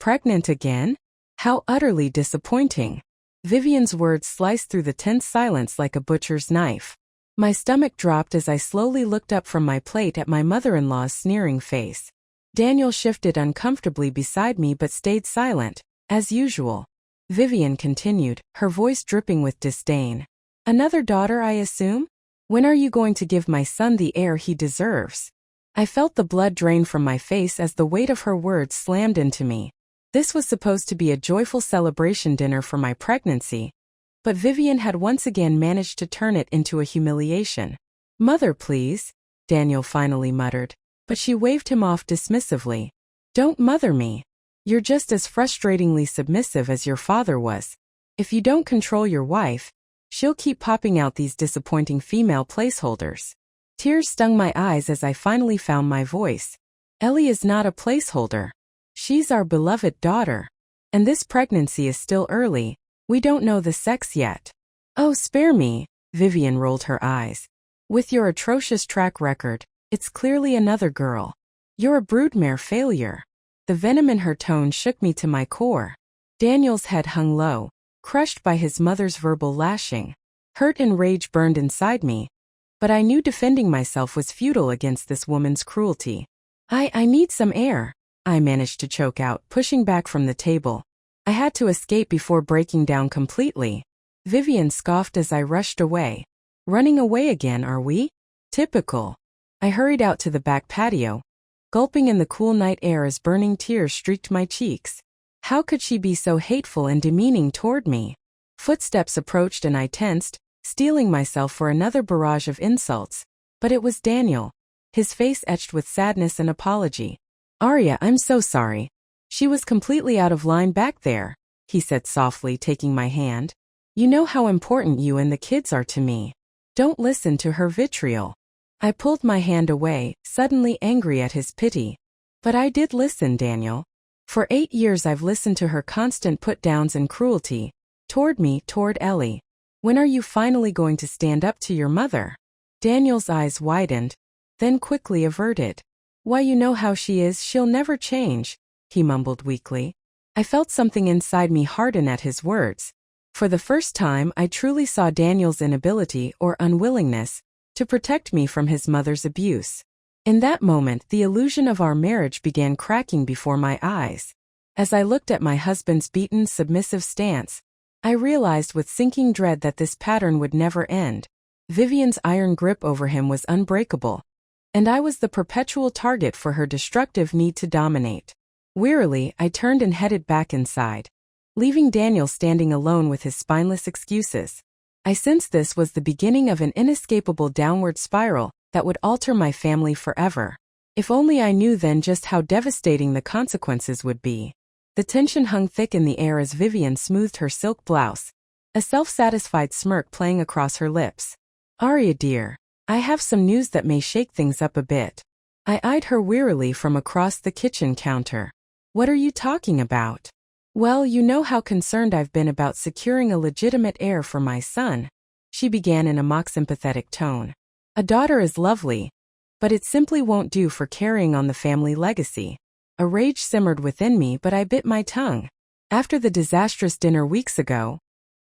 Pregnant again? How utterly disappointing. Vivian's words sliced through the tense silence like a butcher's knife. My stomach dropped as I slowly looked up from my plate at my mother-in-law's sneering face. Daniel shifted uncomfortably beside me but stayed silent, as usual. Vivian continued, her voice dripping with disdain. Another daughter, I assume? When are you going to give my son the heir he deserves? I felt the blood drain from my face as the weight of her words slammed into me. This was supposed to be a joyful celebration dinner for my pregnancy, but Vivian had once again managed to turn it into a humiliation. Mother, please, Daniel finally muttered, but she waved him off dismissively. Don't mother me. You're just as frustratingly submissive as your father was. If you don't control your wife, she'll keep popping out these disappointing female placeholders. Tears stung my eyes as I finally found my voice. Ellie is not a placeholder. She's our beloved daughter. And this pregnancy is still early. We don't know the sex yet. Oh, spare me, Vivian rolled her eyes. With your atrocious track record, it's clearly another girl. You're a broodmare failure. The venom in her tone shook me to my core. Daniel's head hung low, crushed by his mother's verbal lashing. Hurt and rage burned inside me, but I knew defending myself was futile against this woman's cruelty. I need some air, I managed to choke out, pushing back from the table. I had to escape before breaking down completely. Vivian scoffed as I rushed away. Running away again, are we? Typical. I hurried out to the back patio, gulping in the cool night air as burning tears streaked my cheeks. How could she be so hateful and demeaning toward me? Footsteps approached and I tensed, steeling myself for another barrage of insults. But it was Daniel, his face etched with sadness and apology. Arya, I'm so sorry. She was completely out of line back there, he said softly, taking my hand. You know how important you and the kids are to me. Don't listen to her vitriol. I pulled my hand away, suddenly angry at his pity. But I did listen, Daniel. For 8 years I've listened to her constant put-downs and cruelty. Toward me, toward Ellie. When are you finally going to stand up to your mother? Daniel's eyes widened, then quickly averted. Why, you know how she is, she'll never change, he mumbled weakly. I felt something inside me harden at his words. For the first time I truly saw Daniel's inability or unwillingness to protect me from his mother's abuse. In that moment the illusion of our marriage began cracking before my eyes. As I looked at my husband's beaten, submissive stance, I realized with sinking dread that this pattern would never end. Vivian's iron grip over him was unbreakable, and I was the perpetual target for her destructive need to dominate. Wearily, I turned and headed back inside, leaving Daniel standing alone with his spineless excuses. I sensed this was the beginning of an inescapable downward spiral that would alter my family forever. If only I knew then just how devastating the consequences would be. The tension hung thick in the air as Vivian smoothed her silk blouse, a self-satisfied smirk playing across her lips. Arya dear, I have some news that may shake things up a bit. I eyed her wearily from across the kitchen counter. What are you talking about? Well, you know how concerned I've been about securing a legitimate heir for my son, she began in a mock sympathetic tone. A daughter is lovely, but it simply won't do for carrying on the family legacy. A rage simmered within me, but I bit my tongue. After the disastrous dinner weeks ago,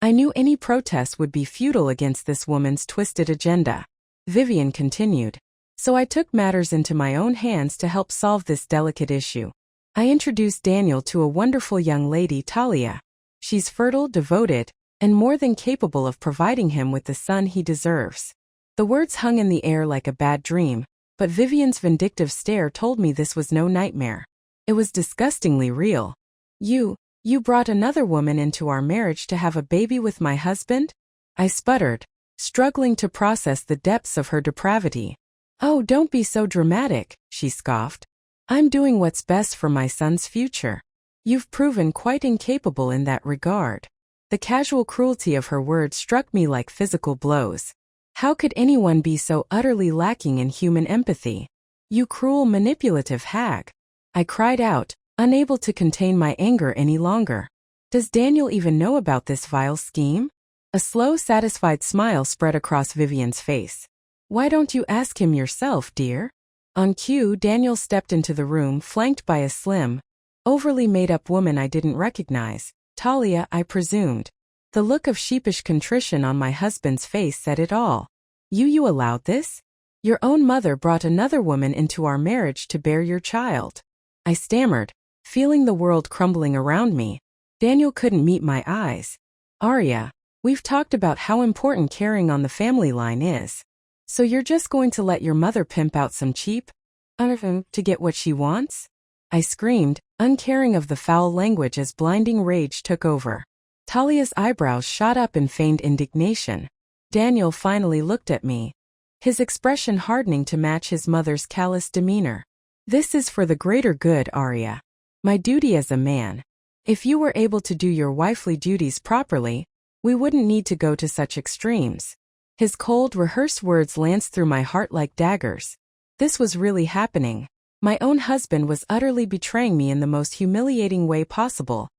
I knew any protest would be futile against this woman's twisted agenda. Vivian continued. So I took matters into my own hands to help solve this delicate issue. I introduced Daniel to a wonderful young lady, Talia. She's fertile, devoted, and more than capable of providing him with the son he deserves. The words hung in the air like a bad dream, but Vivian's vindictive stare told me this was no nightmare. It was disgustingly real. You brought another woman into our marriage to have a baby with my husband? I sputtered, struggling to process the depths of her depravity. Oh, don't be so dramatic, she scoffed. I'm doing what's best for my son's future. You've proven quite incapable in that regard. The casual cruelty of her words struck me like physical blows. How could anyone be so utterly lacking in human empathy? You cruel, manipulative hag. I cried out, unable to contain my anger any longer. Does Daniel even know about this vile scheme? A slow, satisfied smile spread across Vivian's face. Why don't you ask him yourself, dear? On cue, Daniel stepped into the room, flanked by a slim, Overly made-up woman I didn't recognize. Talia, I presumed. The look of sheepish contrition on my husband's face said it all. You allowed this? Your own mother brought another woman into our marriage to bear your child. I stammered, feeling the world crumbling around me. Daniel couldn't meet my eyes. Arya, we've talked about how important carrying on the family line is. So you're just going to let your mother pimp out some cheap to get what she wants? I screamed, uncaring of the foul language as blinding rage took over. Talia's eyebrows shot up in feigned indignation. Daniel finally looked at me, his expression hardening to match his mother's callous demeanor. This is for the greater good, Arya. My duty as a man. If you were able to do your wifely duties properly, we wouldn't need to go to such extremes. His cold, rehearsed words lanced through my heart like daggers. This was really happening. My own husband was utterly betraying me in the most humiliating way possible,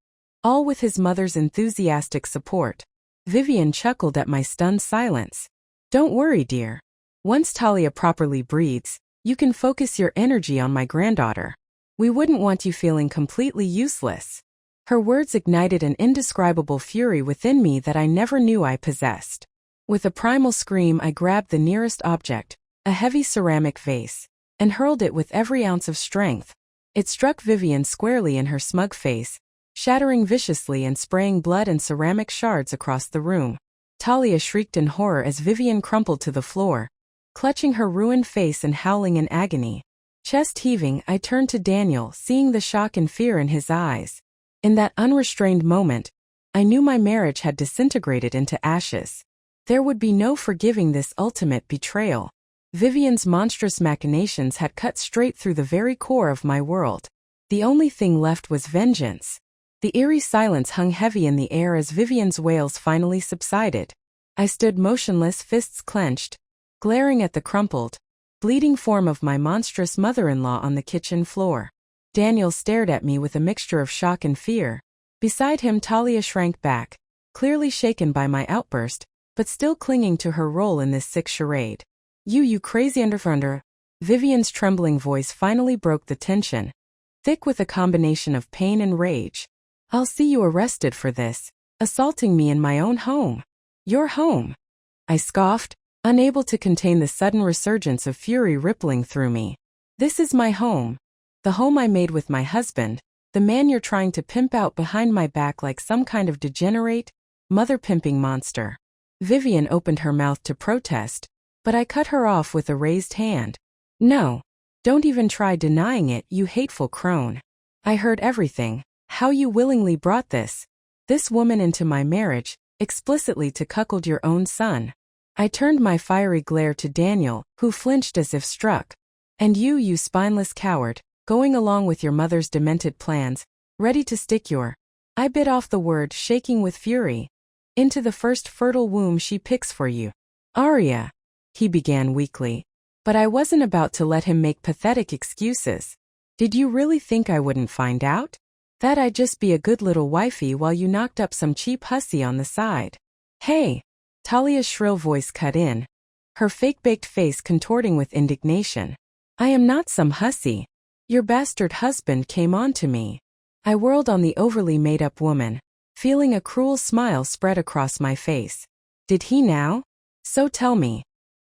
all with his mother's enthusiastic support. Vivian chuckled at my stunned silence. Don't worry, dear. Once Talia properly breathes, you can focus your energy on my granddaughter. We wouldn't want you feeling completely useless. Her words ignited an indescribable fury within me that I never knew I possessed. With a primal scream, I grabbed the nearest object, a heavy ceramic vase, and hurled it with every ounce of strength. It struck Vivian squarely in her smug face, shattering viciously and spraying blood and ceramic shards across the room. Talia shrieked in horror as Vivian crumpled to the floor, clutching her ruined face and howling in agony. Chest heaving, I turned to Daniel, seeing the shock and fear in his eyes. In that unrestrained moment, I knew my marriage had disintegrated into ashes. There would be no forgiving this ultimate betrayal. Vivian's monstrous machinations had cut straight through the very core of my world. The only thing left was vengeance. The eerie silence hung heavy in the air as Vivian's wails finally subsided. I stood motionless, fists clenched, glaring at the crumpled, bleeding form of my monstrous mother-in-law on the kitchen floor. Daniel stared at me with a mixture of shock and fear. Beside him, Talia shrank back, clearly shaken by my outburst, but still clinging to her role in this sick charade. You crazy underfunder. Vivian's trembling voice finally broke the tension, thick with a combination of pain and rage. I'll see you arrested for this, assaulting me in my own home. Your home. I scoffed, unable to contain the sudden resurgence of fury rippling through me. This is my home. The home I made with my husband, the man you're trying to pimp out behind my back like some kind of degenerate, mother-pimping monster. Vivian opened her mouth to protest, but I cut her off with a raised hand. No. Don't even try denying it, you hateful crone. I heard everything, how you willingly brought this woman into my marriage, explicitly to cuckold your own son. I turned my fiery glare to Daniel, who flinched as if struck. And you spineless coward, going along with your mother's demented plans, ready to stick your, I bit off the word, shaking with fury, into the first fertile womb she picks for you. Arya, he began weakly, but I wasn't about to let him make pathetic excuses. Did you really think I wouldn't find out? That I'd just be a good little wifey while you knocked up some cheap hussy on the side? Hey! Talia's shrill voice cut in, her fake-baked face contorting with indignation. I am not some hussy. Your bastard husband came on to me. I whirled on the overly made-up woman, feeling a cruel smile spread across my face. Did he now? So tell me.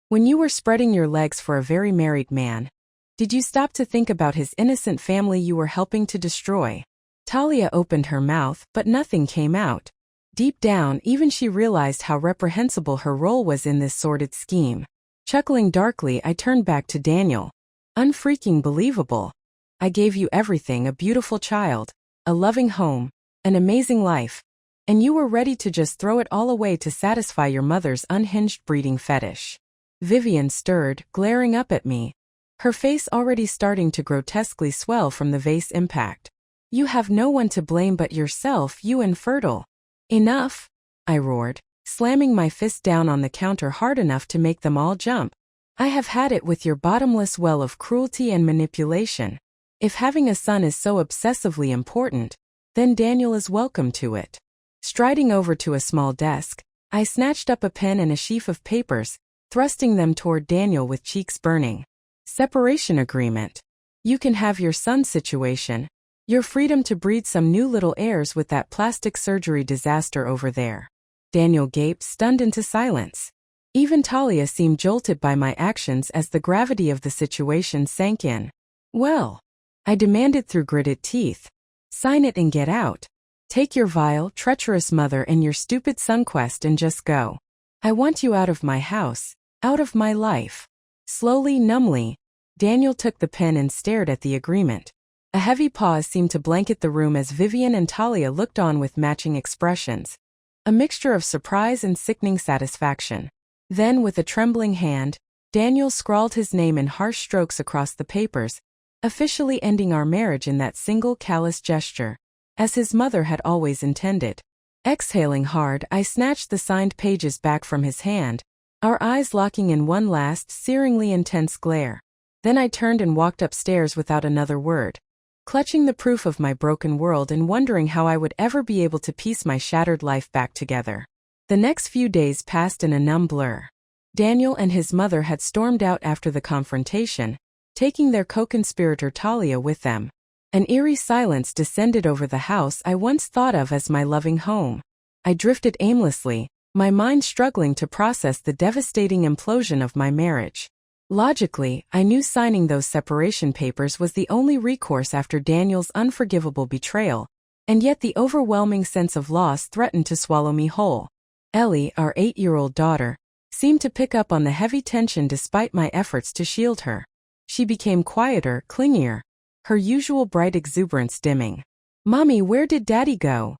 When you were spreading your legs for a very married man, did you stop to think about his innocent family you were helping to destroy? Talia opened her mouth, but nothing came out. Deep down, even she realized how reprehensible her role was in this sordid scheme. Chuckling darkly, I turned back to Daniel. Unfreaking believable. I gave you everything, a beautiful child, a loving home, an amazing life, and you were ready to just throw it all away to satisfy your mother's unhinged breeding fetish. Vivian stirred, glaring up at me, her face already starting to grotesquely swell from the vase impact. You have no one to blame but yourself, you infertile. Enough, I roared, slamming my fist down on the counter hard enough to make them all jump. I have had it with your bottomless well of cruelty and manipulation. If having a son is so obsessively important, then Daniel is welcome to it. Striding over to a small desk, I snatched up a pen and a sheaf of papers, thrusting them toward Daniel with cheeks burning. Separation agreement. You can have your son's situation, Your freedom to breed some new little heirs with that plastic surgery disaster over there. Daniel gaped, stunned into silence. Even Talia seemed jolted by my actions as the gravity of the situation sank in. Well, I demanded through gritted teeth. Sign it and get out. Take your vile, treacherous mother and your stupid son quest and just go. I want you out of my house, out of my life. Slowly, numbly, Daniel took the pen and stared at the agreement. A heavy pause seemed to blanket the room as Vivian and Talia looked on with matching expressions. A mixture of surprise and sickening satisfaction. Then, with a trembling hand, Daniel scrawled his name in harsh strokes across the papers, officially ending our marriage in that single callous gesture, as his mother had always intended. Exhaling hard, I snatched the signed pages back from his hand, our eyes locking in one last, searingly intense glare. Then I turned and walked upstairs without another word, clutching the proof of my broken world and wondering how I would ever be able to piece my shattered life back together. The next few days passed in a numb blur. Daniel and his mother had stormed out after the confrontation, taking their co-conspirator Talia with them. An eerie silence descended over the house I once thought of as my loving home. I drifted aimlessly, my mind struggling to process the devastating implosion of my marriage. Logically, I knew signing those separation papers was the only recourse after Daniel's unforgivable betrayal, and yet the overwhelming sense of loss threatened to swallow me whole. Ellie, our 8-year-old daughter, seemed to pick up on the heavy tension despite my efforts to shield her. She became quieter, clingier, her usual bright exuberance dimming. "Mommy, where did Daddy go?"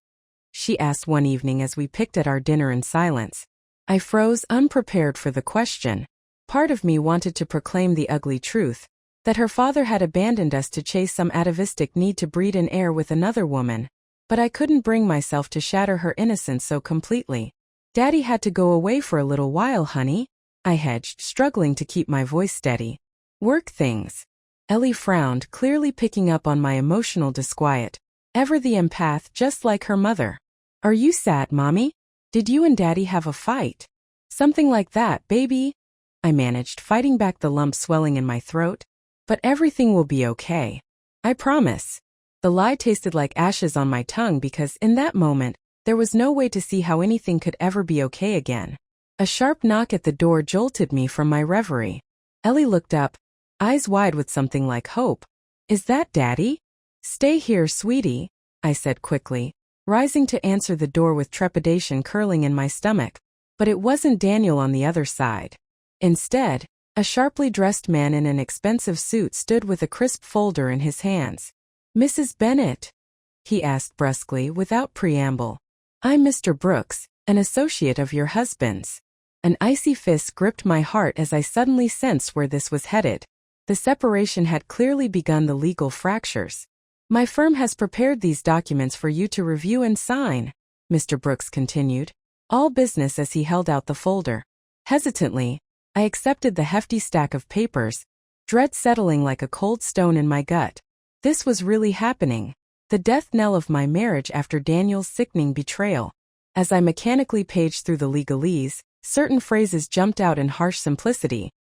she asked one evening as we picked at our dinner in silence. I froze, unprepared for the question. Part of me wanted to proclaim the ugly truth, that her father had abandoned us to chase some atavistic need to breed an heir with another woman, but I couldn't bring myself to shatter her innocence so completely. "Daddy had to go away for a little while, honey," I hedged, struggling to keep my voice steady. "Work things." Ellie frowned, clearly picking up on my emotional disquiet. Ever the empath, just like her mother. "Are you sad, Mommy? Did you and Daddy have a fight?" "Something like that, baby," I managed, fighting back the lump swelling in my throat. "But everything will be okay. I promise." The lie tasted like ashes on my tongue because, in that moment, there was no way to see how anything could ever be okay again. A sharp knock at the door jolted me from my reverie. Ellie looked up, eyes wide with something like hope. "Is that Daddy?" "Stay here, sweetie," I said quickly, rising to answer the door with trepidation curling in my stomach. But it wasn't Daniel on the other side. Instead, a sharply dressed man in an expensive suit stood with a crisp folder in his hands. "Mrs. Bennett?" he asked brusquely, without preamble. "I'm Mr. Brooks, an associate of your husband's." An icy fist gripped my heart as I suddenly sensed where this was headed. The separation had clearly begun the legal fractures. "My firm has prepared these documents for you to review and sign," Mr. Brooks continued, all business as he held out the folder. Hesitantly, I accepted the hefty stack of papers, dread settling like a cold stone in my gut. This was really happening. The death knell of my marriage after Daniel's sickening betrayal. As I mechanically paged through the legalese, certain phrases jumped out in harsh simplicity.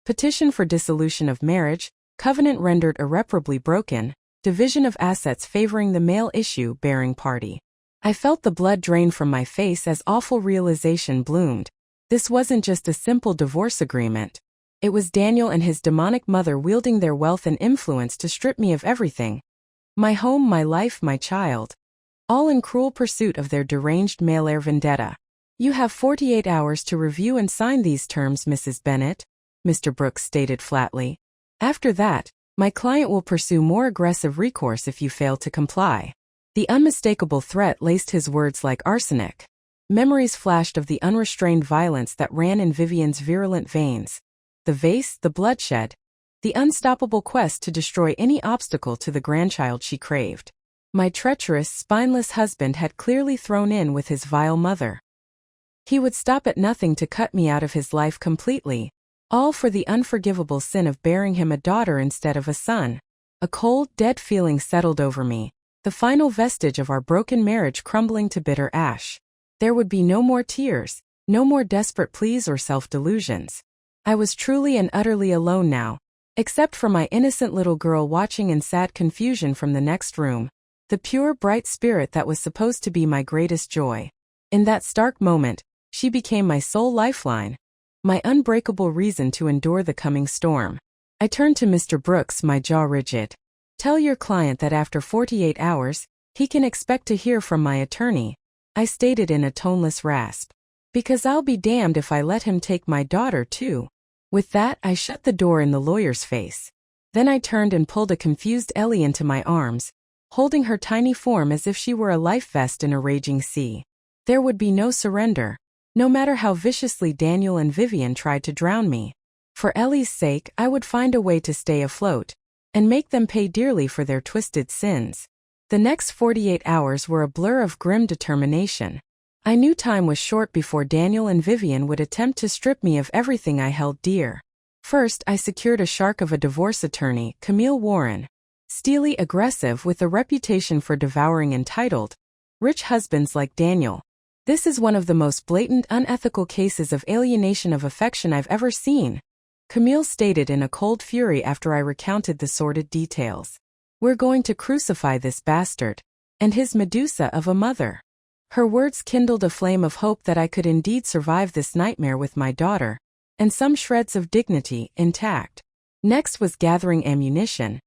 Petition for dissolution of marriage, covenant rendered irreparably broken, division of assets favoring the male issue-bearing party. I felt the blood drain from my face as awful realization bloomed. This wasn't just a simple divorce agreement. It was Daniel and his demonic mother wielding their wealth and influence to strip me of everything. My home, my life, my child. All in cruel pursuit of their deranged male heir vendetta. "You have 48 hours to review and sign these terms, Mrs. Bennett," Mr. Brooks stated flatly. "After that, my client will pursue more aggressive recourse if you fail to comply." The unmistakable threat laced his words like arsenic. Memories flashed of the unrestrained violence that ran in Vivian's virulent veins. The vase, the bloodshed, the unstoppable quest to destroy any obstacle to the grandchild she craved. My treacherous, spineless husband had clearly thrown in with his vile mother. He would stop at nothing to cut me out of his life completely, all for the unforgivable sin of bearing him a daughter instead of a son. A cold, dead feeling settled over me, the final vestige of our broken marriage crumbling to bitter ash. There would be no more tears, no more desperate pleas or self-delusions. I was truly and utterly alone now, except for my innocent little girl watching in sad confusion from the next room, the pure, bright spirit that was supposed to be my greatest joy. In that stark moment, she became my sole lifeline, my unbreakable reason to endure the coming storm. I turned to Mr. Brooks, my jaw rigid. "Tell your client that after 48 hours, he can expect to hear from my attorney," I stated in a toneless rasp. "Because I'll be damned if I let him take my daughter, too." With that, I shut the door in the lawyer's face. Then I turned and pulled a confused Ellie into my arms, holding her tiny form as if she were a life vest in a raging sea. There would be no surrender, no matter how viciously Daniel and Vivian tried to drown me. For Ellie's sake, I would find a way to stay afloat, and make them pay dearly for their twisted sins. The next 48 hours were a blur of grim determination. I knew time was short before Daniel and Vivian would attempt to strip me of everything I held dear. First, I secured a shark of a divorce attorney, Camille Warren. Steely, aggressive, with a reputation for devouring entitled, rich husbands like Daniel. "This is one of the most blatant, unethical cases of alienation of affection I've ever seen," Camille stated in a cold fury after I recounted the sordid details. "We're going to crucify this bastard. And his Medusa of a mother." Her words kindled a flame of hope that I could indeed survive this nightmare with my daughter, and some shreds of dignity intact. Next was gathering ammunition.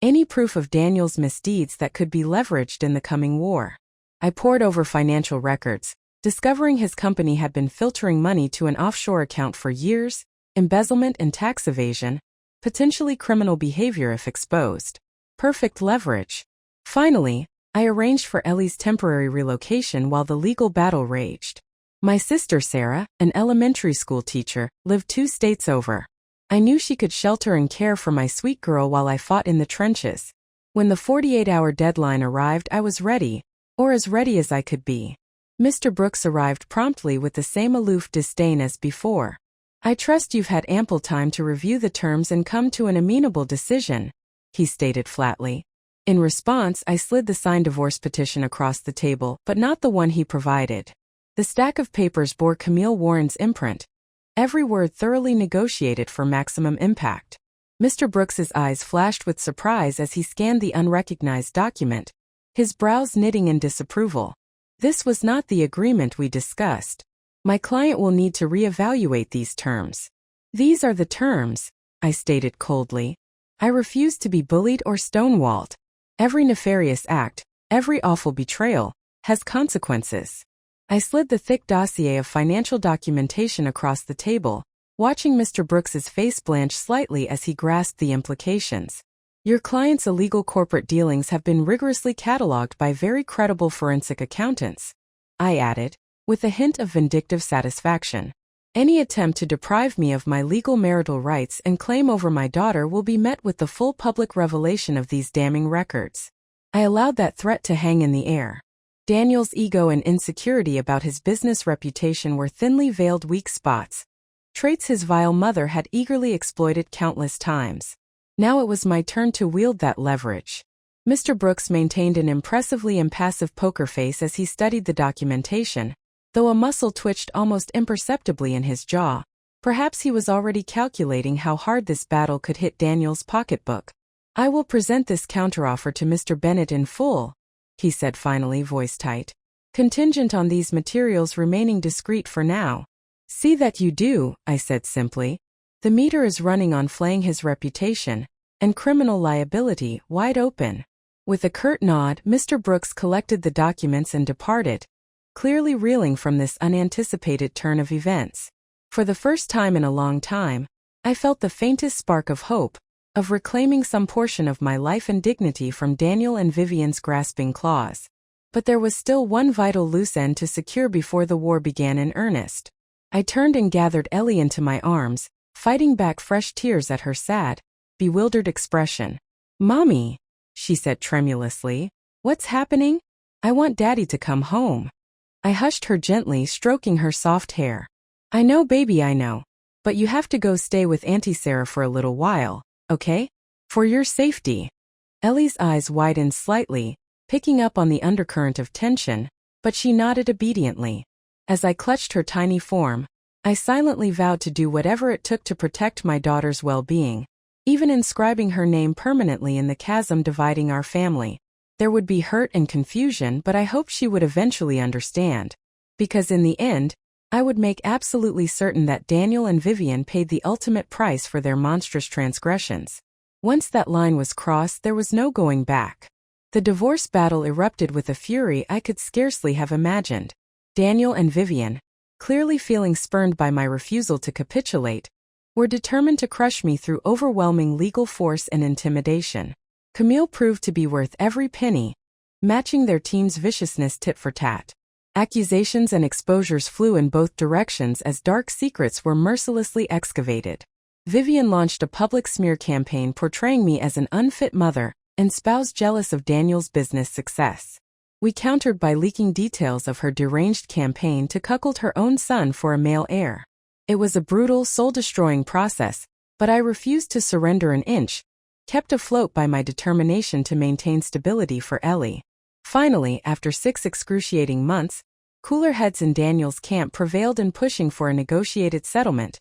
Any proof of Daniel's misdeeds that could be leveraged in the coming war. I pored over financial records, discovering his company had been filtering money to an offshore account for years, embezzlement and tax evasion, potentially criminal behavior if exposed. Perfect leverage. Finally, I arranged for Ellie's temporary relocation while the legal battle raged. My sister Sarah, an elementary school teacher, lived 2 states over. I knew she could shelter and care for my sweet girl while I fought in the trenches. When the 48-hour deadline arrived, I was ready, or as ready as I could be. Mr. Brooks arrived promptly with the same aloof disdain as before. "I trust you've had ample time to review the terms and come to an amenable decision," he stated flatly. In response, I slid the signed divorce petition across the table, but not the one he provided. The stack of papers bore Camille Warren's imprint, every word thoroughly negotiated for maximum impact. Mr. Brooks's eyes flashed with surprise as he scanned the unrecognized document, his brows knitting in disapproval. "This was not the agreement we discussed. My client will need to reevaluate these terms." "These are the terms," I stated coldly. "I refuse to be bullied or stonewalled. Every nefarious act, every awful betrayal, has consequences." I slid the thick dossier of financial documentation across the table, watching Mr. Brooks's face blanch slightly as he grasped the implications. "Your client's illegal corporate dealings have been rigorously catalogued by very credible forensic accountants," I added, with a hint of vindictive satisfaction. "Any attempt to deprive me of my legal marital rights and claim over my daughter will be met with the full public revelation of these damning records." I allowed that threat to hang in the air. Daniel's ego and insecurity about his business reputation were thinly veiled weak spots, traits his vile mother had eagerly exploited countless times. Now it was my turn to wield that leverage. Mr. Brooks maintained an impressively impassive poker face as he studied the documentation, though a muscle twitched almost imperceptibly in his jaw. Perhaps he was already calculating how hard this battle could hit Daniel's pocketbook. "I will present this counteroffer to Mr. Bennett in full," he said finally, voice tight. "Contingent on these materials remaining discreet for now." "See that you do," I said simply. "The meter is running on flaying his reputation, and criminal liability wide open." With a curt nod, Mr. Brooks collected the documents and departed, clearly reeling from this unanticipated turn of events. For the first time in a long time, I felt the faintest spark of hope, of reclaiming some portion of my life and dignity from Daniel and Vivian's grasping claws. But there was still one vital loose end to secure before the war began in earnest. I turned and gathered Ellie into my arms, fighting back fresh tears at her sad, bewildered expression. "Mommy," she said tremulously, "what's happening? I want Daddy to come home." I hushed her gently, stroking her soft hair. "I know, baby, I know. But you have to go stay with Auntie Sarah for a little while, okay? For your safety." Ellie's eyes widened slightly, picking up on the undercurrent of tension, but she nodded obediently. As I clutched her tiny form, I silently vowed to do whatever it took to protect my daughter's well-being, even inscribing her name permanently in the chasm dividing our family. There would be hurt and confusion, but I hoped she would eventually understand. Because in the end, I would make absolutely certain that Daniel and Vivian paid the ultimate price for their monstrous transgressions. Once that line was crossed, there was no going back. The divorce battle erupted with a fury I could scarcely have imagined. Daniel and Vivian, clearly feeling spurned by my refusal to capitulate, were determined to crush me through overwhelming legal force and intimidation. Camille proved to be worth every penny, matching their team's viciousness tit for tat. Accusations and exposures flew in both directions as dark secrets were mercilessly excavated. Vivian launched a public smear campaign portraying me as an unfit mother and spouse jealous of Daniel's business success. We countered by leaking details of her deranged campaign to cuckold her own son for a male heir. It was a brutal, soul-destroying process, but I refused to surrender an inch, kept afloat by my determination to maintain stability for Ellie. Finally, after 6 excruciating months, cooler heads in Daniel's camp prevailed in pushing for a negotiated settlement,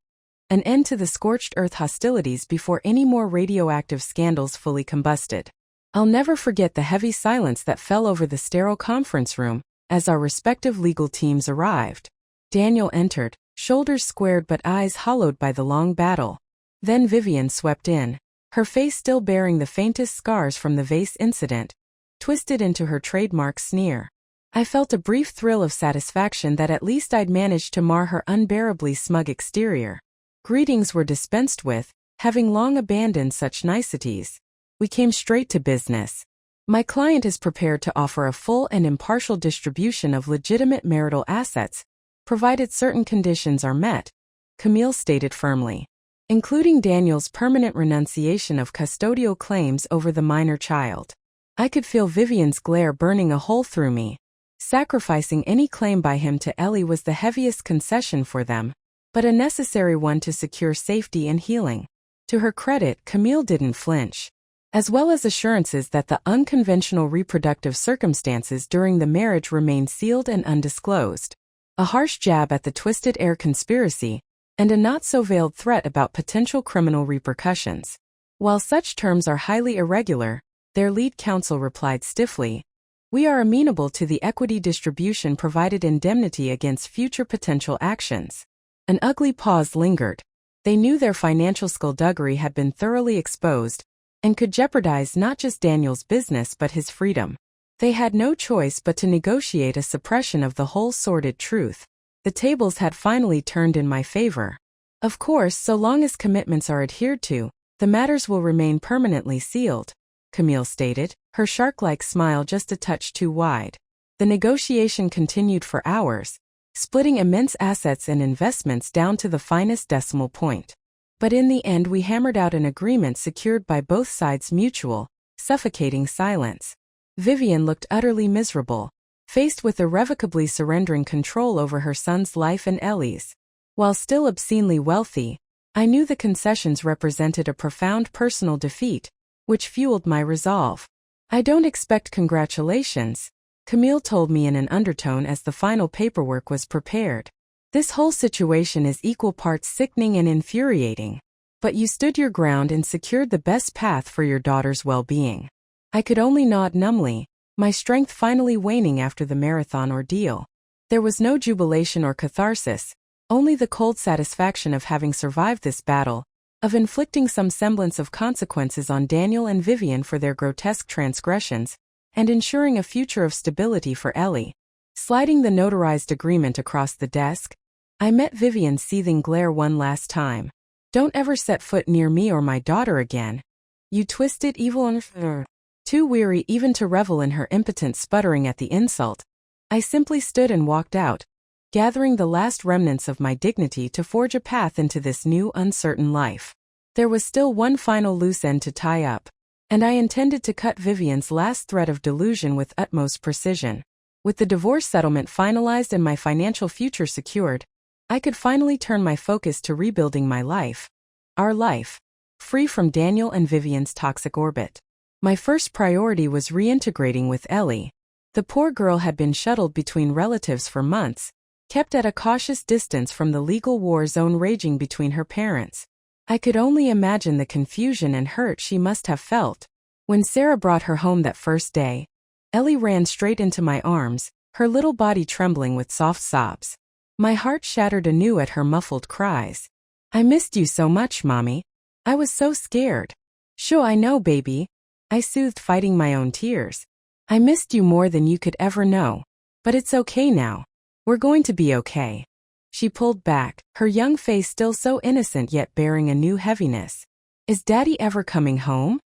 an end to the scorched earth hostilities before any more radioactive scandals fully combusted. I'll never forget the heavy silence that fell over the sterile conference room as our respective legal teams arrived. Daniel entered, shoulders squared but eyes hollowed by the long battle. Then Vivian swept in, her face still bearing the faintest scars from the vase incident, twisted into her trademark sneer. I felt a brief thrill of satisfaction that at least I'd managed to mar her unbearably smug exterior. Greetings were dispensed with, having long abandoned such niceties. We came straight to business. My client is prepared to offer a full and impartial distribution of legitimate marital assets, provided certain conditions are met, Camille stated firmly, including Daniel's permanent renunciation of custodial claims over the minor child. I could feel Vivian's glare burning a hole through me. Sacrificing any claim by him to Ellie was the heaviest concession for them, but a necessary one to secure safety and healing. To her credit, Camille didn't flinch, as well as assurances that the unconventional reproductive circumstances during the marriage remained sealed and undisclosed. A harsh jab at the twisted heir conspiracy, and a not-so-veiled threat about potential criminal repercussions. While such terms are highly irregular, their lead counsel replied stiffly, "We are amenable to the equity distribution provided indemnity against future potential actions." An ugly pause lingered. They knew their financial skullduggery had been thoroughly exposed, and could jeopardize not just Daniel's business but his freedom. They had no choice but to negotiate a suppression of the whole sordid truth. The tables had finally turned in my favor. Of course, so long as commitments are adhered to, the matters will remain permanently sealed, Camille stated, her shark-like smile just a touch too wide. The negotiation continued for hours, splitting immense assets and investments down to the finest decimal point. But in the end we hammered out an agreement secured by both sides' mutual, suffocating silence. Vivian looked utterly miserable, faced with irrevocably surrendering control over her son's life and Ellie's. While still obscenely wealthy, I knew the concessions represented a profound personal defeat, which fueled my resolve. "I don't expect congratulations," Camille told me in an undertone as the final paperwork was prepared. "This whole situation is equal parts sickening and infuriating. But you stood your ground and secured the best path for your daughter's well-being." I could only nod numbly, my strength finally waning after the marathon ordeal. There was no jubilation or catharsis, only the cold satisfaction of having survived this battle, of inflicting some semblance of consequences on Daniel and Vivian for their grotesque transgressions, and ensuring a future of stability for Ellie. Sliding the notarized agreement across the desk, I met Vivian's seething glare one last time. "Don't ever set foot near me or my daughter again. You twisted evil and..." Too weary even to revel in her impotent sputtering at the insult, I simply stood and walked out, gathering the last remnants of my dignity to forge a path into this new, uncertain life. There was still one final loose end to tie up, and I intended to cut Vivian's last thread of delusion with utmost precision. With the divorce settlement finalized and my financial future secured, I could finally turn my focus to rebuilding my life. Our life, free from Daniel and Vivian's toxic orbit. My first priority was reintegrating with Ellie. The poor girl had been shuttled between relatives for months, kept at a cautious distance from the legal war zone raging between her parents. I could only imagine the confusion and hurt she must have felt. When Sarah brought her home that first day, Ellie ran straight into my arms, her little body trembling with soft sobs. My heart shattered anew at her muffled cries. I missed you so much, Mommy. I was so scared. Sure, I know, baby. I soothed, fighting my own tears. I missed you more than you could ever know. But it's okay now. We're going to be okay. She pulled back, her young face still so innocent yet bearing a new heaviness. Is Daddy ever coming home?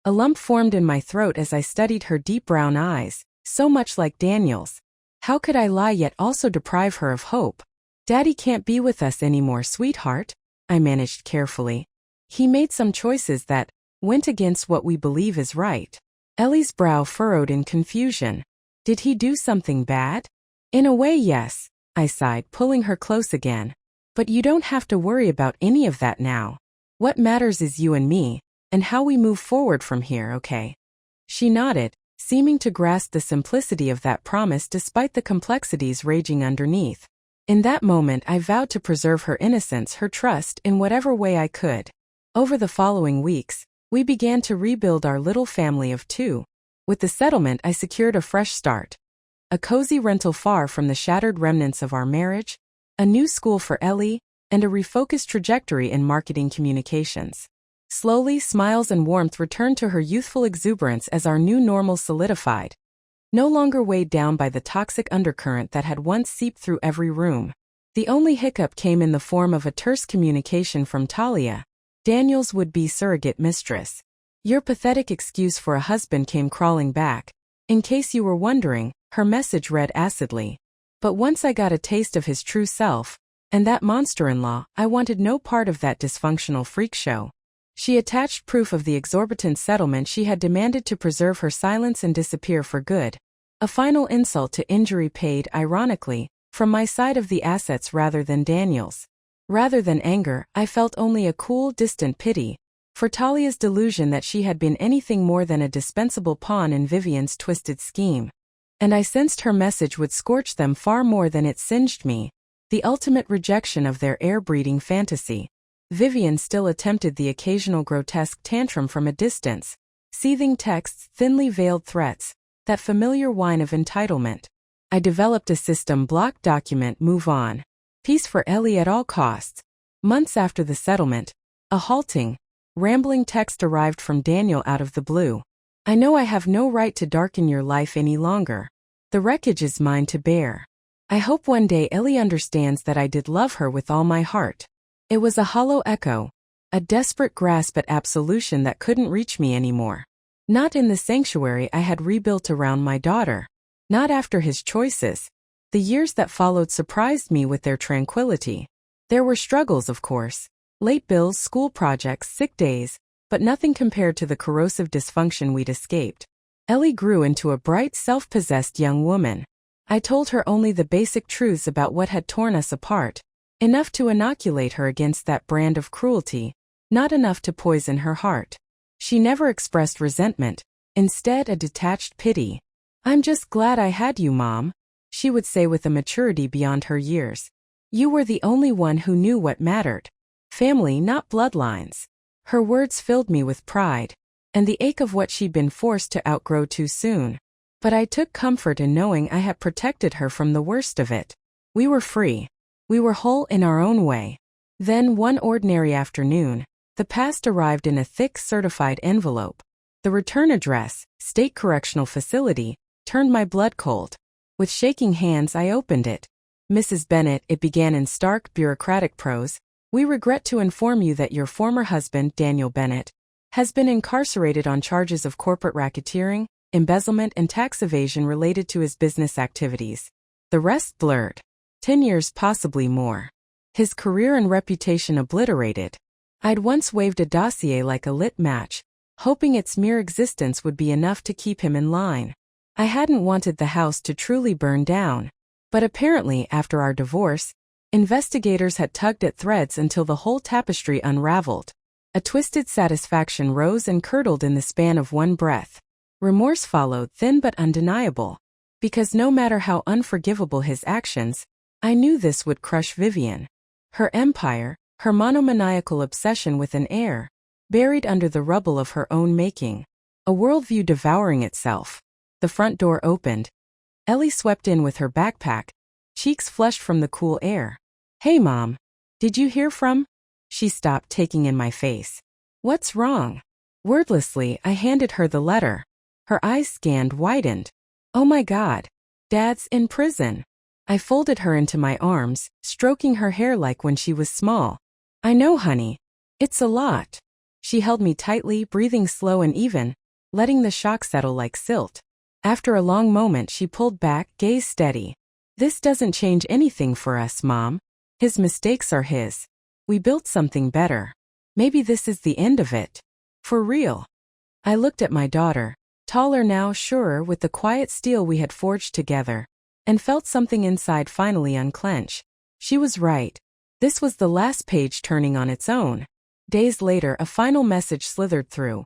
A lump formed in my throat as I studied her deep brown eyes, so much like Daniel's. How could I lie yet also deprive her of hope? Daddy can't be with us anymore, sweetheart, I managed carefully. He made some choices that went against what we believe is right. Ellie's brow furrowed in confusion. Did he do something bad? In a way, yes, I sighed, pulling her close again. But you don't have to worry about any of that now. What matters is you and me, and how we move forward from here, okay? She nodded, seeming to grasp the simplicity of that promise despite the complexities raging underneath. In that moment I vowed to preserve her innocence, her trust, in whatever way I could. Over the following weeks, we began to rebuild our little family of two. With the settlement I secured a fresh start. A cozy rental far from the shattered remnants of our marriage, a new school for Ellie, and a refocused trajectory in marketing communications. Slowly, smiles and warmth returned to her youthful exuberance as our new normal solidified. No longer weighed down by the toxic undercurrent that had once seeped through every room. The only hiccup came in the form of a terse communication from Talia, Daniel's would-be surrogate mistress. Your pathetic excuse for a husband came crawling back. In case you were wondering, her message read acidly. But once I got a taste of his true self, and that monster-in-law, I wanted no part of that dysfunctional freak show. She attached proof of the exorbitant settlement she had demanded to preserve her silence and disappear for good. A final insult to injury paid, ironically, from my side of the assets rather than Daniel's. Rather than anger, I felt only a cool, distant pity for Talia's delusion that she had been anything more than a dispensable pawn in Vivian's twisted scheme. And I sensed her message would scorch them far more than it singed me, the ultimate rejection of their air-breeding fantasy. Vivian still attempted the occasional grotesque tantrum from a distance, seething texts, thinly veiled threats, that familiar whine of entitlement. I developed a system: block, document, move on. Peace for Ellie at all costs. Months after the settlement, a halting, rambling text arrived from Daniel out of the blue. I know I have no right to darken your life any longer. The wreckage is mine to bear. I hope one day Ellie understands that I did love her with all my heart. It was a hollow echo, a desperate grasp at absolution that couldn't reach me anymore. Not in the sanctuary I had rebuilt around my daughter. Not after his choices. The years that followed surprised me with their tranquility. There were struggles, of course. Late bills, school projects, sick days, but nothing compared to the corrosive dysfunction we'd escaped. Ellie grew into a bright, self-possessed young woman. I told her only the basic truths about what had torn us apart. Enough to inoculate her against that brand of cruelty, not enough to poison her heart. She never expressed resentment, instead a detached pity. I'm just glad I had you, Mom, she would say with a maturity beyond her years. You were the only one who knew what mattered. Family, not bloodlines. Her words filled me with pride, and the ache of what she'd been forced to outgrow too soon. But I took comfort in knowing I had protected her from the worst of it. We were free. We were whole in our own way. Then, one ordinary afternoon, the past arrived in a thick certified envelope. The return address, State Correctional Facility, turned my blood cold. With shaking hands I opened it. Mrs. Bennett, it began in stark, bureaucratic prose, we regret to inform you that your former husband, Daniel Bennett, has been incarcerated on charges of corporate racketeering, embezzlement and tax evasion related to his business activities. The rest blurred. 10 years, possibly more. His career and reputation obliterated. I'd once waved a dossier like a lit match, hoping its mere existence would be enough to keep him in line. I hadn't wanted the house to truly burn down. But apparently, after our divorce, investigators had tugged at threads until the whole tapestry unraveled. A twisted satisfaction rose and curdled in the span of one breath. Remorse followed, thin but undeniable. Because no matter how unforgivable his actions, I knew this would crush Vivian. Her empire, her monomaniacal obsession with an heir, buried under the rubble of her own making. A worldview devouring itself. The front door opened. Ellie swept in with her backpack, cheeks flushed from the cool air. "Hey, Mom. Did you hear from?" She stopped, taking in my face. "What's wrong?" Wordlessly, I handed her the letter. Her eyes scanned, widened. "Oh my God. Dad's in prison." I folded her into my arms, stroking her hair like when she was small. "I know, honey. It's a lot." She held me tightly, breathing slow and even, letting the shock settle like silt. After a long moment, she pulled back, gaze steady. "This doesn't change anything for us, Mom. His mistakes are his. We built something better. Maybe this is the end of it. For real." I looked at my daughter, taller now, surer with the quiet steel we had forged together, and felt something inside finally unclench. She was right. This was the last page turning on its own. Days later, a final message slithered through.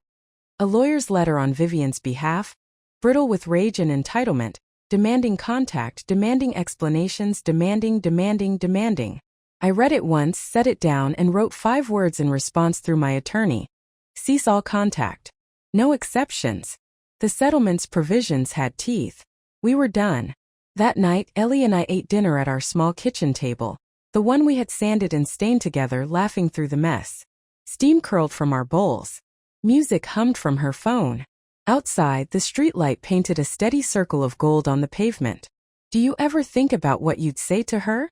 A lawyer's letter on Vivian's behalf, brittle with rage and entitlement, demanding contact, demanding explanations, demanding. I read it once, set it down, and wrote 5 words in response through my attorney. "Cease all contact. No exceptions." The settlement's provisions had teeth. We were done. That night, Ellie and I ate dinner at our small kitchen table, the one we had sanded and stained together, laughing through the mess. Steam curled from our bowls. Music hummed from her phone. Outside, the streetlight painted a steady circle of gold on the pavement. "Do you ever think about what you'd say to her?"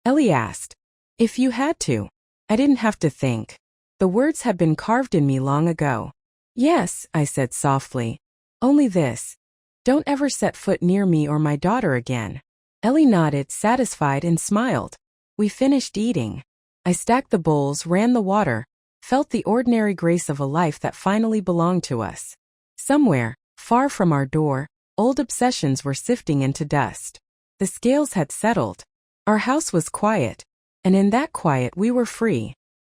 Ellie asked. "If you had to." I didn't have to think. The words had been carved in me long ago. "Yes," I said softly. "Only this. Don't ever set foot near me or my daughter again." Ellie nodded, satisfied, and smiled. We finished eating. I stacked the bowls, ran the water, felt the ordinary grace of a life that finally belonged to us. Somewhere, far from our door, old obsessions were sifting into dust. The scales had settled. Our house was quiet, and in that quiet we were free.